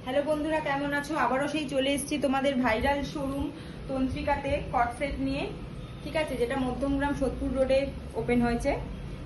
Hello বন্ধুরা, কেমন আছো? আবারও সেই চলে এসেছি তোমাদের ভাইরাল শোরুম তন্ত্রিকাতে কট সেট নিয়ে। ঠিক আছে, যেটা মধ্যমগ্রাম সোদপুর রোডে ওপেন হয়েছে।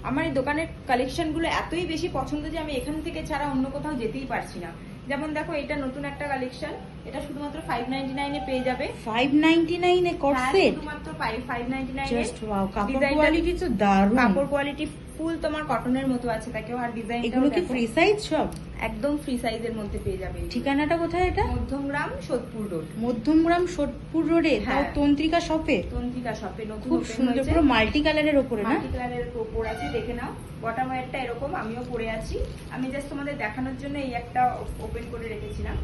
আমার এই দোকানের কালেকশনগুলো এতই বেশি পছন্দ যে আমি এখান থেকে ছাড়া অন্য কোথাও যেতেই পারছি না। যেমন দেখো, এটা নতুন একটা কালেকশন, এটা শুধুমাত্র 599 এ পেয়ে যাবে। 599 এ কট সেট, শুধুমাত্র 599 এ। জাস্ট ওয়াও, কাপড় কোয়ালিটি তো দারুণ। কাপড় কোয়ালিটি ফুল তোমার কটনের মতো আছে, তাকেও আর ডিজাইন। এগুলো কি ফ্রি সাইজ সব? একদম ফ্রি সাইজের মধ্যে পেয়ে যাবে। ঠিকানাটা কোথায় এটা? মধ্যমগ্রাম সোদপুর রোড। মধ্যমগ্রাম সোদপুর রোডে, তাও তন্ত্রিকা শপে। তন্ত্রিকা শপে নতুন খুব সুন্দর, পুরো মাল্টি কালারের উপরে না? মাল্টি কালারের উপর আছে, দেখে নাও। বটম ওয়্যারটা এরকম, আমিও পরে আছি। আমি জাস্ট তোমাদের দেখানোর জন্য এই একটা ওপেন করে রেখেছিলাম।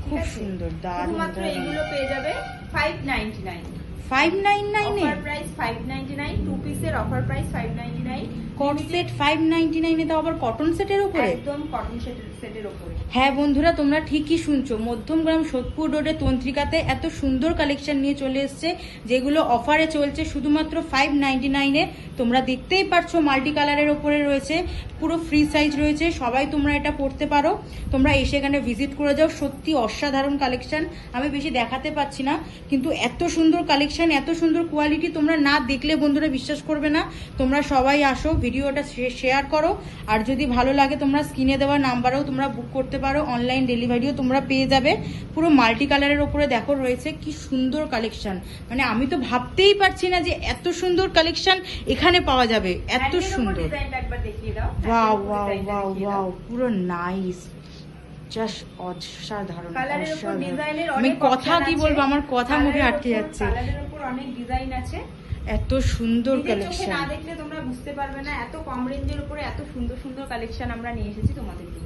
খুব সুন্দর, দারুণ। শুধুমাত্র এইগুলো পেয়ে যাবে 599। 599 এ অফার প্রাইস 599, টু পিসের অফার প্রাইস 599। কট সেট 599 এ, তাও আবার কটন সেটের উপরে। একদম কটন সেটের উপরে। হ্যাঁ বন্ধুরা, তোমরা ঠিকই শুনছো, মধ্যমগ্রাম সোদপুর রোডে তন্ত্রিকাতে এত সুন্দর কালেকশন নিয়ে চলে এসছে, যেগুলো অফারে চলছে শুধুমাত্র 599 এ। তোমরা দেখতেই পারছো মাল্টি কালারের ওপরে রয়েছে, পুরো ফ্রি সাইজ রয়েছে। সবাই তোমরা এটা পড়তে পারো, তোমরা এসে এখানে ভিজিট করে যাও। সত্যি অসাধারণ কালেকশন, আমি বেশি দেখাতে পাচ্ছি না, কিন্তু এত সুন্দর কালেকশন, এত সুন্দর কোয়ালিটি, তোমরা না দেখলে বন্ধুরা বিশ্বাস করবে না। তোমরা সবাই আসো, ভিডিওটা শেয়ার করো, আর যদি ভালো লাগে তোমরা স্ক্রিনে দেওয়া নাম্বারেও তোমরা বুক করতে পারো, অনলাইন ডেলিভারিও তোমরা পেয়ে যাবে। পুরো মাল্টি কালারের ওপরে দেখো রয়েছে কি সুন্দর কালেকশন, মানে আমি তো ভাবতেই পারছি না যে এত সুন্দর কালেকশন এখানে পাওয়া যাবে, এত সুন্দর। ওয়াও ওয়াও ওয়াও ওয়াও, পুরো নাইস, জাস্ট অসাধারণ অসাধারণ। আমি কথা কি বলবো, আমার কথা মুখে আটকে যাচ্ছে। কালারের উপর অনেক ডিজাইন আছে, এত সুন্দর কালেকশন না দেখলে তোমরা বুঝতে পারবে না। এত কম রেঞ্জের উপরে এত সুন্দর সুন্দর কালেকশন আমরা নিয়ে এসেছি তোমাদের জন্য।